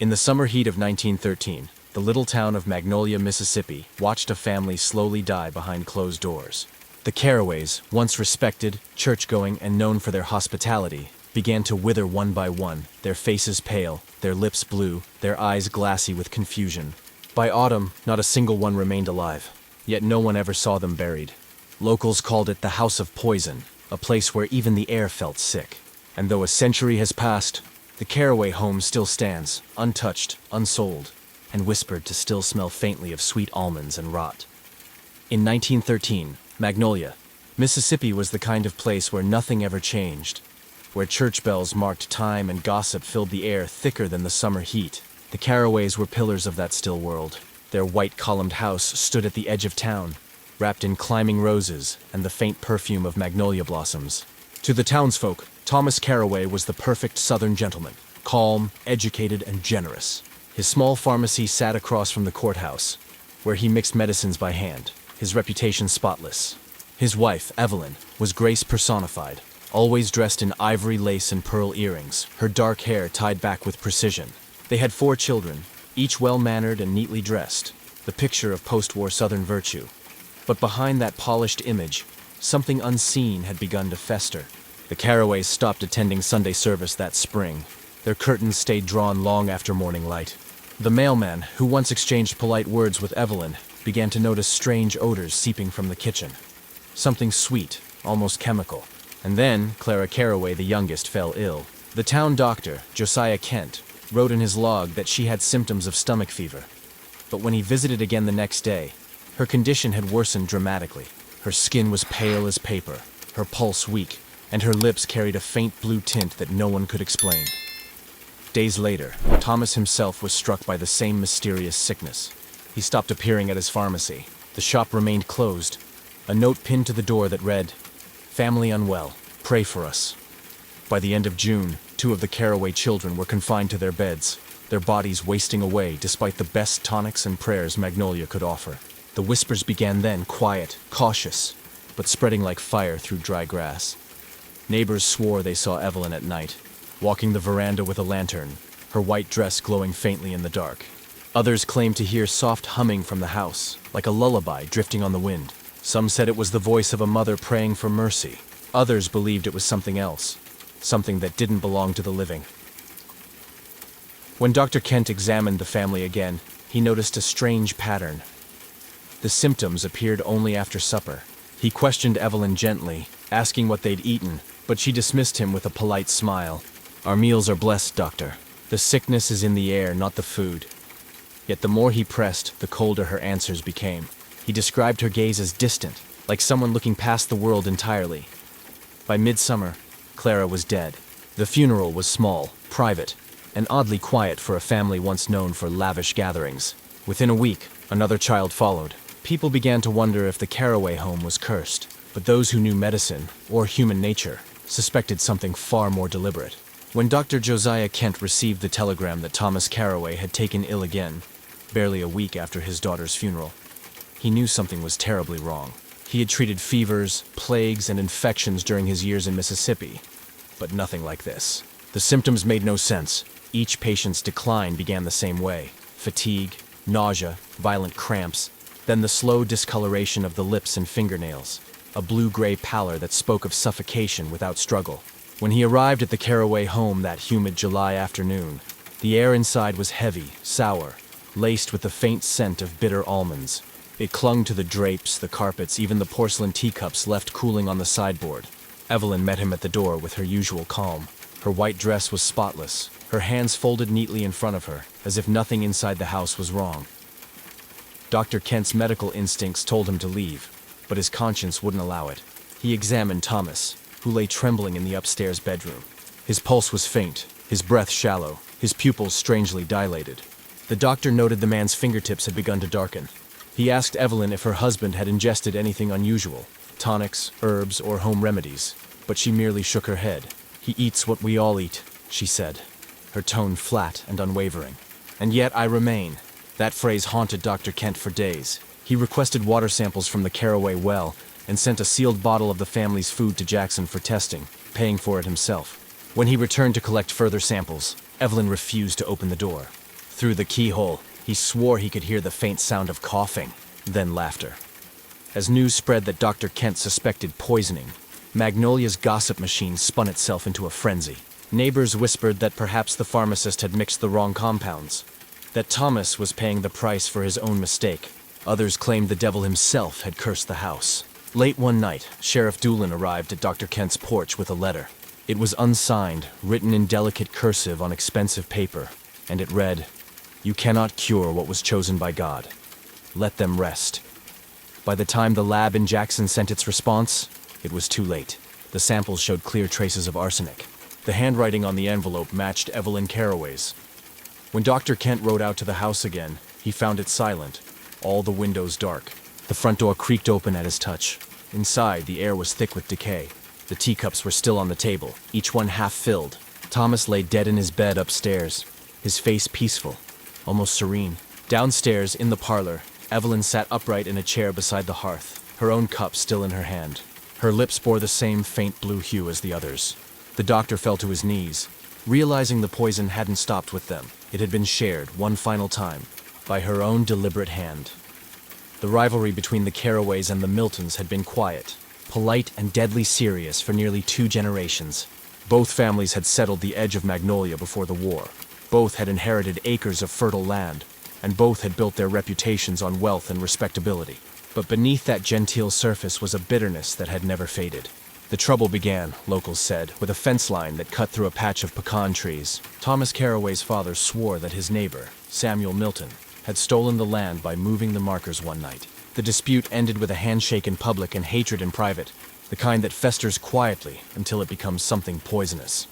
In the summer heat of 1913, the little town of Magnolia, Mississippi, watched a family slowly die behind closed doors. The Caraways, once respected, church-going, and known for their hospitality, began to wither one by one, their faces pale, their lips blue, their eyes glassy with confusion. By autumn, not a single one remained alive, yet no one ever saw them buried. Locals called it the House of Poison, a place where even the air felt sick. And though a century has passed, the Caraway home still stands, untouched, unsold, and whispered to still smell faintly of sweet almonds and rot. In 1913, Magnolia, Mississippi was the kind of place where nothing ever changed, where church bells marked time and gossip filled the air thicker than the summer heat. The Caraways were pillars of that still world. Their white-columned house stood at the edge of town, wrapped in climbing roses and the faint perfume of magnolia blossoms. To the townsfolk, Thomas Caraway was the perfect Southern gentleman, calm, educated, and generous. His small pharmacy sat across from the courthouse, where he mixed medicines by hand, his reputation spotless. His wife, Evelyn, was grace personified, always dressed in ivory lace and pearl earrings, her dark hair tied back with precision. They had 4 children, each well-mannered and neatly dressed, the picture of post-war Southern virtue. But behind that polished image, something unseen had begun to fester. The Caraways stopped attending Sunday service that spring. Their curtains stayed drawn long after morning light. The mailman, who once exchanged polite words with Evelyn, began to notice strange odors seeping from the kitchen. Something sweet, almost chemical. And then, Clara Caraway, the youngest, fell ill. The town doctor, Josiah Kent, wrote in his log that she had symptoms of stomach fever. But when he visited again the next day, her condition had worsened dramatically. Her skin was pale as paper, her pulse weak, and her lips carried a faint blue tint that no one could explain. Days later, Thomas himself was struck by the same mysterious sickness. He stopped appearing at his pharmacy. The shop remained closed. A note pinned to the door that read, "Family unwell, pray for us." By the end of June, 2 of the Caraway children were confined to their beds, their bodies wasting away despite the best tonics and prayers Magnolia could offer. The whispers began then, quiet, cautious, but spreading like fire through dry grass. Neighbors swore they saw Evelyn at night, walking the veranda with a lantern, her white dress glowing faintly in the dark. Others claimed to hear soft humming from the house, like a lullaby drifting on the wind. Some said it was the voice of a mother praying for mercy. Others believed it was something else, something that didn't belong to the living. When Dr. Kent examined the family again, he noticed a strange pattern. The symptoms appeared only after supper. He questioned Evelyn gently, asking what they'd eaten, but she dismissed him with a polite smile. "Our meals are blessed, doctor. The sickness is in the air, not the food." Yet the more he pressed, the colder her answers became. He described her gaze as distant, like someone looking past the world entirely. By midsummer, Clara was dead. The funeral was small, private, and oddly quiet for a family once known for lavish gatherings. Within a week, another child followed. People began to wonder if the Caraway home was cursed, but those who knew medicine, or human nature, suspected something far more deliberate. When Dr. Josiah Kent received the telegram that Thomas Caraway had taken ill again, barely a week after his daughter's funeral, he knew something was terribly wrong. He had treated fevers, plagues, and infections during his years in Mississippi, but nothing like this. The symptoms made no sense. Each patient's decline began the same way: fatigue, nausea, violent cramps, then the slow discoloration of the lips and fingernails, a blue-gray pallor that spoke of suffocation without struggle. When he arrived at the Caraway home that humid July afternoon, the air inside was heavy, sour, laced with the faint scent of bitter almonds. It clung to the drapes, the carpets, even the porcelain teacups left cooling on the sideboard. Evelyn met him at the door with her usual calm. Her white dress was spotless, her hands folded neatly in front of her, as if nothing inside the house was wrong. Dr. Kent's medical instincts told him to leave, but his conscience wouldn't allow it. He examined Thomas, who lay trembling in the upstairs bedroom. His pulse was faint, his breath shallow, his pupils strangely dilated. The doctor noted the man's fingertips had begun to darken. He asked Evelyn if her husband had ingested anything unusual, tonics, herbs, or home remedies, but she merely shook her head. "He eats what we all eat," she said, her tone flat and unwavering. "And yet I remain." That phrase haunted Dr. Kent for days. He requested water samples from the Caraway well and sent a sealed bottle of the family's food to Jackson for testing, paying for it himself. When he returned to collect further samples, Evelyn refused to open the door. Through the keyhole, he swore he could hear the faint sound of coughing, then laughter. As news spread that Dr. Kent suspected poisoning, Magnolia's gossip machine spun itself into a frenzy. Neighbors whispered that perhaps the pharmacist had mixed the wrong compounds, that Thomas was paying the price for his own mistake. Others claimed the devil himself had cursed the house. Late one night, Sheriff Doolin arrived at Dr. Kent's porch with a letter. It was unsigned, written in delicate cursive on expensive paper, and it read, "You cannot cure what was chosen by God. Let them rest." By the time the lab in Jackson sent its response, it was too late. The samples showed clear traces of arsenic. The handwriting on the envelope matched Evelyn Carraway's. When Dr. Kent rode out to the house again, he found it silent, all the windows dark. The front door creaked open at his touch. Inside, the air was thick with decay. The teacups were still on the table, each one half filled. Thomas lay dead in his bed upstairs, his face peaceful, almost serene. Downstairs, in the parlor, Evelyn sat upright in a chair beside the hearth, her own cup still in her hand. Her lips bore the same faint blue hue as the others. The doctor fell to his knees, realizing the poison hadn't stopped with them. It had been shared, one final time, by her own deliberate hand. The rivalry between the Carraways and the Miltons had been quiet, polite and deadly serious for nearly 2 generations. Both families had settled the edge of Magnolia before the war. Both had inherited acres of fertile land, and both had built their reputations on wealth and respectability. But beneath that genteel surface was a bitterness that had never faded. The trouble began, locals said, with a fence line that cut through a patch of pecan trees. Thomas Carraway's father swore that his neighbor, Samuel Milton, had stolen the land by moving the markers one night. The dispute ended with a handshake in public and hatred in private, the kind that festers quietly until it becomes something poisonous.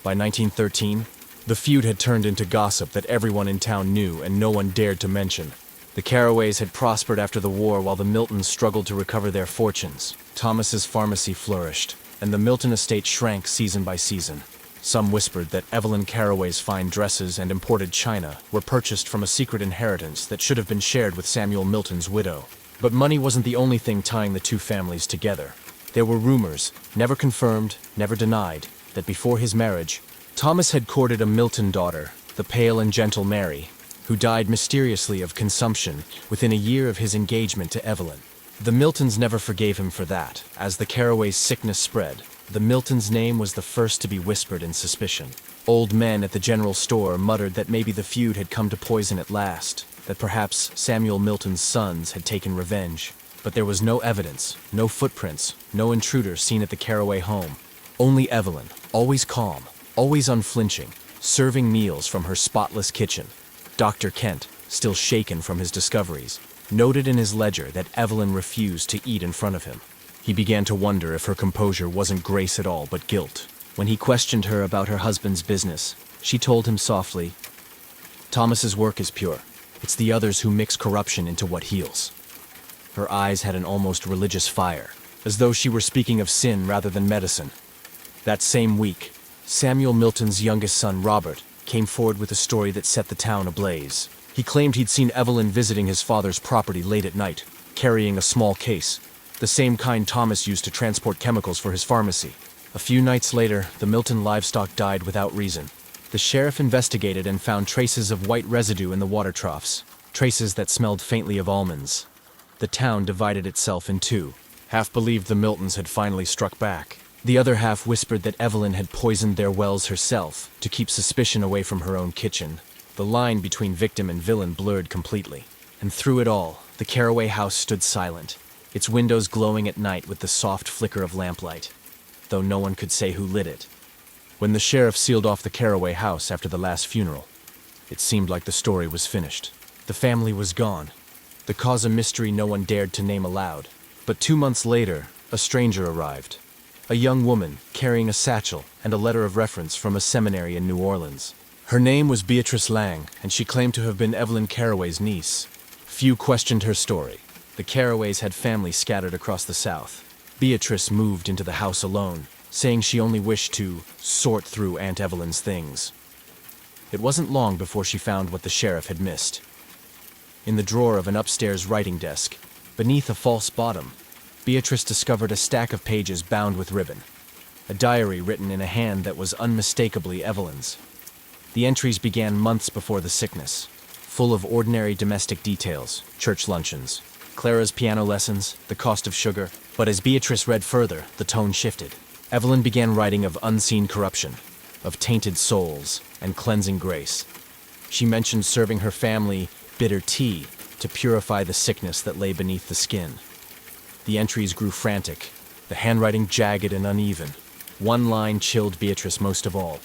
By 1913, the feud had turned into gossip that everyone in town knew and no one dared to mention. The Carraways had prospered after the war while the Miltons struggled to recover their fortunes. Thomas's pharmacy flourished, and the Milton estate shrank season by season. Some whispered that Evelyn Carraway's fine dresses and imported china were purchased from a secret inheritance that should have been shared with Samuel Milton's widow. But money wasn't the only thing tying the two families together. There were rumors, never confirmed, never denied, that before his marriage, Thomas had courted a Milton daughter, the pale and gentle Mary, who died mysteriously of consumption within a year of his engagement to Evelyn. The Miltons never forgave him for that. As the Carraway's sickness spread, the Miltons' name was the first to be whispered in suspicion. Old men at the general store muttered that maybe the feud had come to poison at last, that perhaps Samuel Milton's sons had taken revenge. But there was no evidence, no footprints, no intruder seen at the Carraway home. Only Evelyn, always calm, always unflinching, serving meals from her spotless kitchen. Dr. Kent, still shaken from his discoveries, noted in his ledger that Evelyn refused to eat in front of him. He began to wonder if her composure wasn't grace at all but guilt. When he questioned her about her husband's business, she told him softly, "Thomas's work is pure. It's the others who mix corruption into what heals." Her eyes had an almost religious fire, as though she were speaking of sin rather than medicine. That same week, Samuel Milton's youngest son, Robert, came forward with a story that set the town ablaze. He claimed he'd seen Evelyn visiting his father's property late at night, carrying a small case, the same kind Thomas used to transport chemicals for his pharmacy. A few nights later, the Milton livestock died without reason. The sheriff investigated and found traces of white residue in the water troughs, traces that smelled faintly of almonds. The town divided itself in two. Half believed the Miltons had finally struck back. The other half whispered that Evelyn had poisoned their wells herself to keep suspicion away from her own kitchen. The line between victim and villain blurred completely. And through it all, the Carraway house stood silent, its windows glowing at night with the soft flicker of lamplight, though no one could say who lit it. When the sheriff sealed off the Carraway house after the last funeral, it seemed like the story was finished. The family was gone, the cause a mystery no one dared to name aloud. But 2 months later, a stranger arrived. A young woman carrying a satchel and a letter of reference from a seminary in New Orleans. Her name was Beatrice Lang, and she claimed to have been Evelyn Carraway's niece. Few questioned her story. The Carraways had family scattered across the South. Beatrice moved into the house alone, saying she only wished to sort through Aunt Evelyn's things. It wasn't long before she found what the sheriff had missed. In the drawer of an upstairs writing desk, beneath a false bottom, Beatrice discovered a stack of pages bound with ribbon, a diary written in a hand that was unmistakably Evelyn's. The entries began months before the sickness, full of ordinary domestic details, church luncheons, Clara's piano lessons, the cost of sugar. But as Beatrice read further, the tone shifted. Evelyn began writing of unseen corruption, of tainted souls, and cleansing grace. She mentioned serving her family bitter tea to purify the sickness that lay beneath the skin. The entries grew frantic, the handwriting jagged and uneven. One line chilled Beatrice most of all.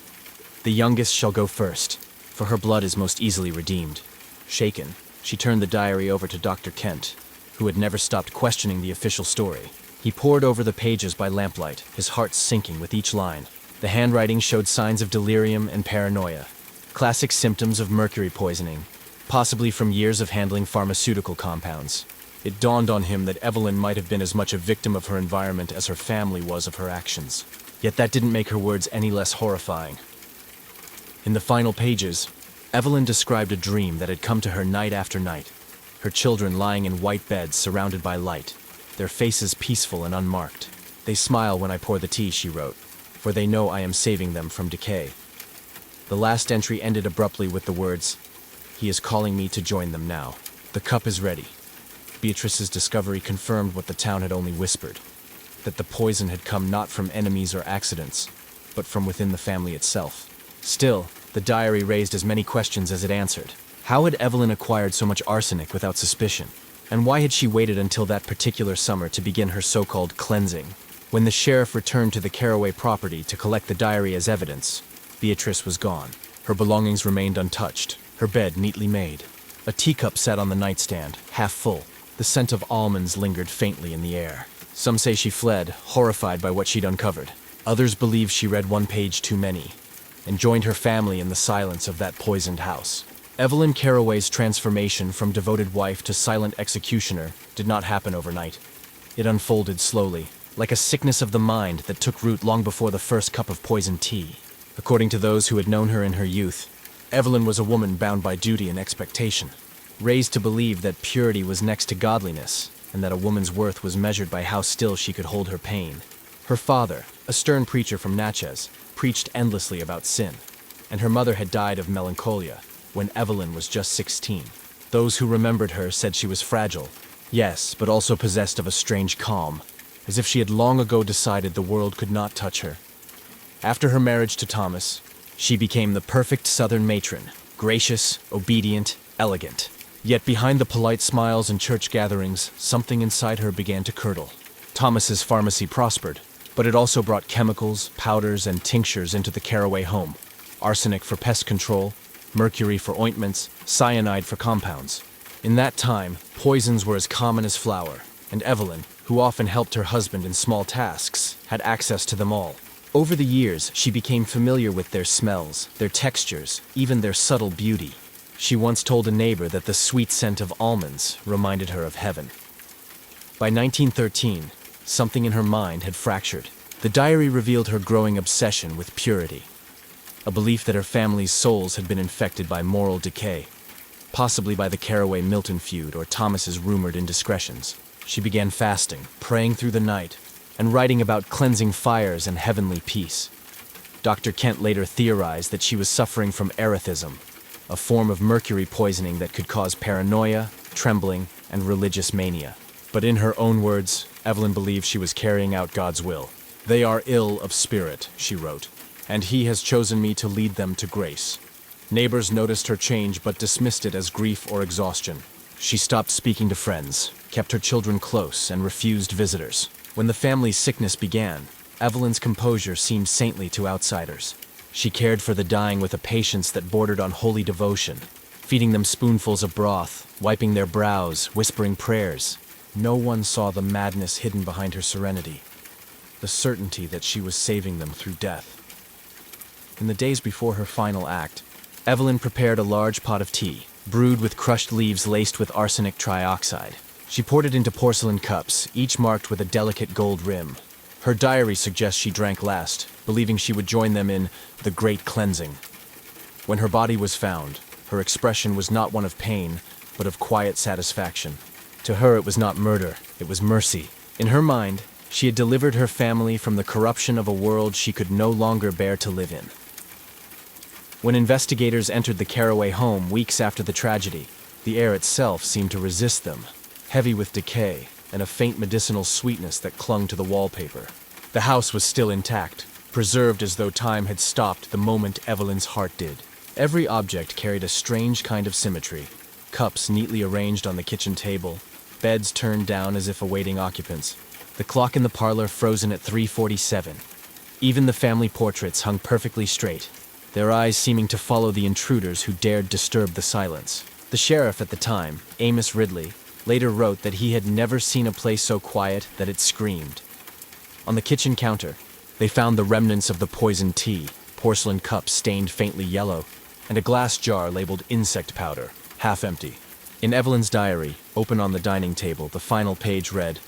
"The youngest shall go first, for her blood is most easily redeemed." Shaken, she turned the diary over to Dr. Kent, who had never stopped questioning the official story. He pored over the pages by lamplight, his heart sinking with each line. The handwriting showed signs of delirium and paranoia, classic symptoms of mercury poisoning, possibly from years of handling pharmaceutical compounds. It dawned on him that Evelyn might have been as much a victim of her environment as her family was of her actions. Yet that didn't make her words any less horrifying. In the final pages, Evelyn described a dream that had come to her night after night, her children lying in white beds surrounded by light, their faces peaceful and unmarked. "They smile when I pour the tea," she wrote, "for they know I am saving them from decay." The last entry ended abruptly with the words, "He is calling me to join them now. The cup is ready." Beatrice's discovery confirmed what the town had only whispered, that the poison had come not from enemies or accidents, but from within the family itself. Still, the diary raised as many questions as it answered. How had Evelyn acquired so much arsenic without suspicion? And why had she waited until that particular summer to begin her so-called cleansing? When the sheriff returned to the Caraway property to collect the diary as evidence, Beatrice was gone. Her belongings remained untouched, her bed neatly made. A teacup sat on the nightstand, half full. The scent of almonds lingered faintly in the air. Some say she fled, horrified by what she'd uncovered. Others believe she read one page too many, and joined her family in the silence of that poisoned house. Evelyn Caraway's transformation from devoted wife to silent executioner did not happen overnight. It unfolded slowly, like a sickness of the mind that took root long before the first cup of poisoned tea. According to those who had known her in her youth, Evelyn was a woman bound by duty and expectation, raised to believe that purity was next to godliness, and that a woman's worth was measured by how still she could hold her pain. Her father, a stern preacher from Natchez, preached endlessly about sin, and her mother had died of melancholia when Evelyn was just 16. Those who remembered her said she was fragile, yes, but also possessed of a strange calm, as if she had long ago decided the world could not touch her. After her marriage to Thomas, she became the perfect Southern matron, gracious, obedient, elegant. Yet behind the polite smiles and church gatherings, something inside her began to curdle. Thomas's pharmacy prospered, but it also brought chemicals, powders, and tinctures into the Caraway home. Arsenic for pest control, mercury for ointments, cyanide for compounds. In that time, poisons were as common as flour, and Evelyn, who often helped her husband in small tasks, had access to them all. Over the years, she became familiar with their smells, their textures, even their subtle beauty. She once told a neighbor that the sweet scent of almonds reminded her of heaven. By 1913, something in her mind had fractured. The diary revealed her growing obsession with purity, a belief that her family's souls had been infected by moral decay, possibly by the Caraway-Milton feud or Thomas's rumored indiscretions. She began fasting, praying through the night, and writing about cleansing fires and heavenly peace. Dr. Kent later theorized that she was suffering from erethism, a form of mercury poisoning that could cause paranoia, trembling, and religious mania. But in her own words, Evelyn believed she was carrying out God's will. "They are ill of spirit," she wrote, "and He has chosen me to lead them to grace." Neighbors noticed her change but dismissed it as grief or exhaustion. She stopped speaking to friends, kept her children close, and refused visitors. When the family's sickness began, Evelyn's composure seemed saintly to outsiders. She cared for the dying with a patience that bordered on holy devotion, feeding them spoonfuls of broth, wiping their brows, whispering prayers. No one saw the madness hidden behind her serenity, the certainty that she was saving them through death. In the days before her final act, Evelyn prepared a large pot of tea, brewed with crushed leaves laced with arsenic trioxide. She poured it into porcelain cups, each marked with a delicate gold rim. Her diary suggests she drank last, believing she would join them in the great cleansing. When her body was found, her expression was not one of pain, but of quiet satisfaction. To her, it was not murder, it was mercy. In her mind, she had delivered her family from the corruption of a world she could no longer bear to live in. When investigators entered the Caraway home weeks after the tragedy, the air itself seemed to resist them, heavy with decay and a faint medicinal sweetness that clung to the wallpaper. The house was still intact, preserved as though time had stopped the moment Evelyn's heart did. Every object carried a strange kind of symmetry. Cups neatly arranged on the kitchen table, beds turned down as if awaiting occupants, the clock in the parlor frozen at 3:47. Even the family portraits hung perfectly straight, their eyes seeming to follow the intruders who dared disturb the silence. The sheriff at the time, Amos Ridley, later wrote that he had never seen a place so quiet that it screamed. On the kitchen counter, they found the remnants of the poisoned tea, porcelain cups stained faintly yellow, and a glass jar labeled insect powder, half empty. In Evelyn's diary, open on the dining table, the final page read,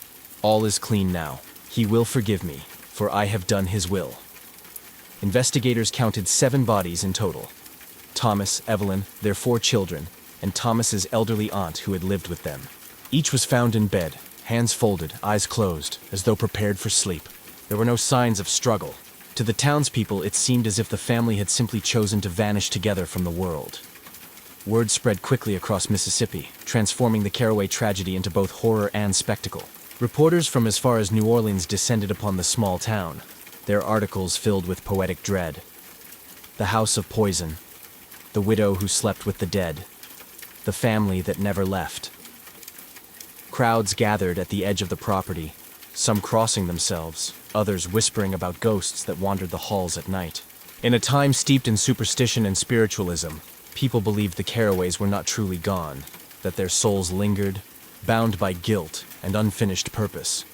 "All is clean now. He will forgive me, for I have done his will." Investigators counted 7 bodies in total. Thomas, Evelyn, their 4 children, and Thomas's elderly aunt who had lived with them. Each was found in bed, hands folded, eyes closed, as though prepared for sleep. There were no signs of struggle. To the townspeople, it seemed as if the family had simply chosen to vanish together from the world. Word spread quickly across Mississippi, transforming the Caraway tragedy into both horror and spectacle. Reporters from as far as New Orleans descended upon the small town, their articles filled with poetic dread. The house of poison, the widow who slept with the dead, the family that never left. Crowds gathered at the edge of the property, some crossing themselves, others whispering about ghosts that wandered the halls at night. In a time steeped in superstition and spiritualism, people believed the Caraways were not truly gone, that their souls lingered, bound by guilt and unfinished purpose.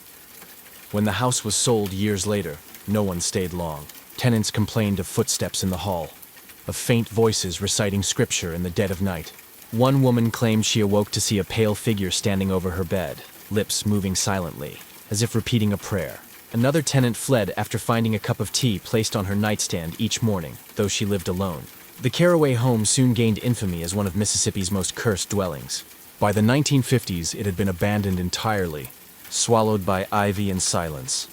When the house was sold years later, no one stayed long. Tenants complained of footsteps in the hall, of faint voices reciting scripture in the dead of night. One woman claimed she awoke to see a pale figure standing over her bed, lips moving silently, as if repeating a prayer. Another tenant fled after finding a cup of tea placed on her nightstand each morning, though she lived alone. The Caraway home soon gained infamy as one of Mississippi's most cursed dwellings. By the 1950s, it had been abandoned entirely, swallowed by ivy and silence.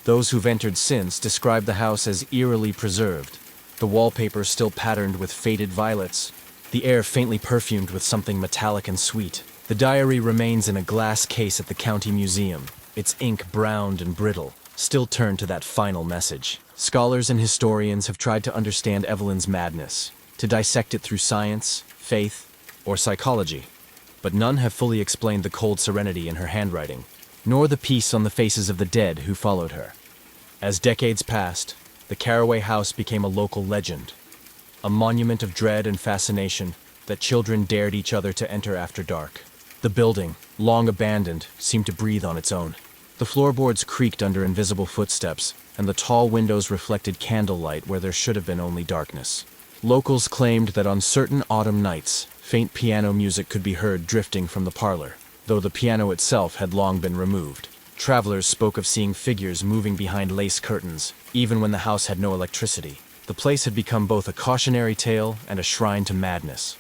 Those who've entered since describe the house as eerily preserved, the wallpaper still patterned with faded violets, the air faintly perfumed with something metallic and sweet. The diary remains in a glass case at the county museum, its ink browned and brittle, still turned to that final message. Scholars and historians have tried to understand Evelyn's madness, to dissect it through science, faith, or psychology, but none have fully explained the cold serenity in her handwriting, nor the peace on the faces of the dead who followed her. As decades passed, the Caraway house became a local legend, a monument of dread and fascination that children dared each other to enter after dark. The building, long abandoned, seemed to breathe on its own. The floorboards creaked under invisible footsteps, and the tall windows reflected candlelight where there should have been only darkness. Locals claimed that on certain autumn nights, faint piano music could be heard drifting from the parlor, though the piano itself had long been removed. Travelers spoke of seeing figures moving behind lace curtains, even when the house had no electricity. The place had become both a cautionary tale and a shrine to madness.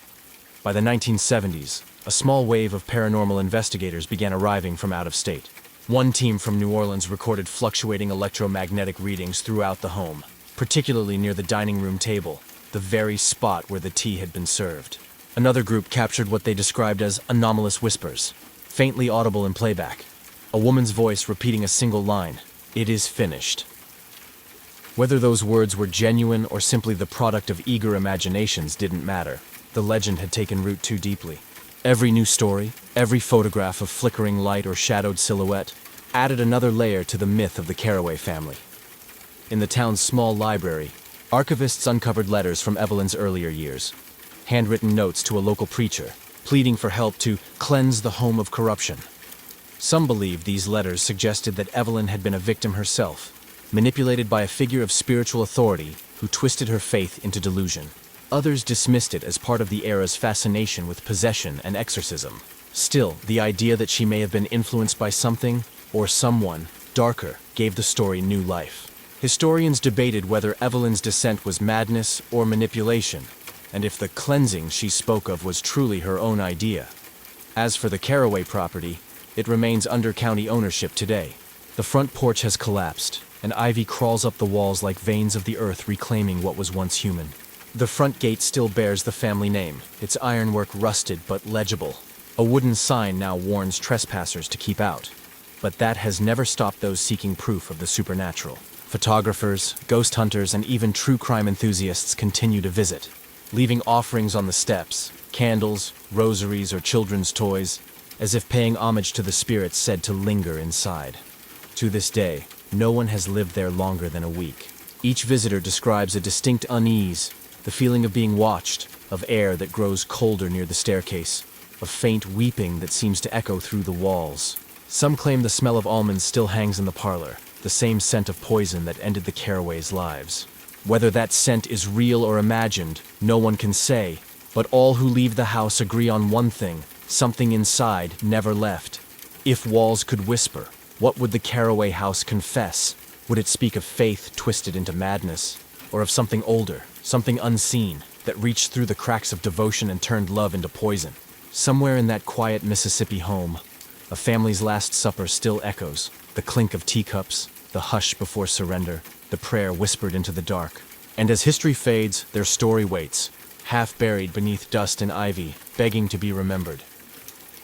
By the 1970s, a small wave of paranormal investigators began arriving from out of state. One team from New Orleans recorded fluctuating electromagnetic readings throughout the home, particularly near the dining room table, the very spot where the tea had been served. Another group captured what they described as anomalous whispers, faintly audible in playback. A woman's voice repeating a single line, "It is finished." Whether those words were genuine or simply the product of eager imaginations didn't matter. The legend had taken root too deeply. Every new story, every photograph of flickering light or shadowed silhouette, added another layer to the myth of the Caraway family. In the town's small library, archivists uncovered letters from Evelyn's earlier years, handwritten notes to a local preacher, pleading for help to cleanse the home of corruption. Some believed these letters suggested that Evelyn had been a victim herself, manipulated by a figure of spiritual authority who twisted her faith into delusion. Others dismissed it as part of the era's fascination with possession and exorcism. Still, the idea that she may have been influenced by something, or someone, darker gave the story new life. Historians debated whether Evelyn's descent was madness or manipulation, and if the cleansing she spoke of was truly her own idea. As for the Caraway property, it remains under county ownership today. The front porch has collapsed, and ivy crawls up the walls like veins of the earth reclaiming what was once human. The front gate still bears the family name, its ironwork rusted but legible. A wooden sign now warns trespassers to keep out. But that has never stopped those seeking proof of the supernatural. Photographers, ghost hunters, and even true crime enthusiasts continue to visit, leaving offerings on the steps, candles, rosaries, or children's toys, as if paying homage to the spirits said to linger inside. To this day, no one has lived there longer than a week. Each visitor describes a distinct unease, the feeling of being watched, of air that grows colder near the staircase, of faint weeping that seems to echo through the walls. Some claim the smell of almonds still hangs in the parlor, the same scent of poison that ended the Carraways' lives. Whether that scent is real or imagined, no one can say, but all who leave the house agree on one thing: something inside never left. If walls could whisper, what would the Carraway house confess? Would it speak of faith twisted into madness, or of something older, something unseen, that reached through the cracks of devotion and turned love into poison? Somewhere in that quiet Mississippi home, a family's last supper still echoes, the clink of teacups, the hush before surrender, the prayer whispered into the dark. And as history fades, their story waits, half buried beneath dust and ivy, begging to be remembered.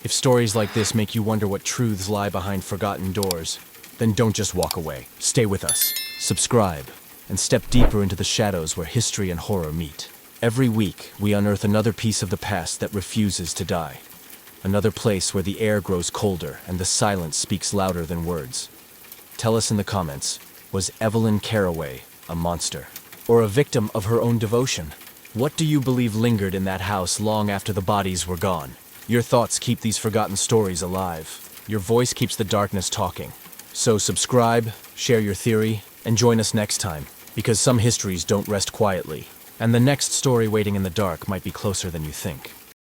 If stories like this make you wonder what truths lie behind forgotten doors, then don't just walk away. Stay with us, subscribe, and step deeper into the shadows where history and horror meet. Every week, we unearth another piece of the past that refuses to die. Another place where the air grows colder and the silence speaks louder than words. Tell us in the comments, was Evelyn Carraway a monster, or a victim of her own devotion? What do you believe lingered in that house long after the bodies were gone? Your thoughts keep these forgotten stories alive. Your voice keeps the darkness talking. So subscribe, share your theory, and join us next time, because some histories don't rest quietly, and the next story waiting in the dark might be closer than you think.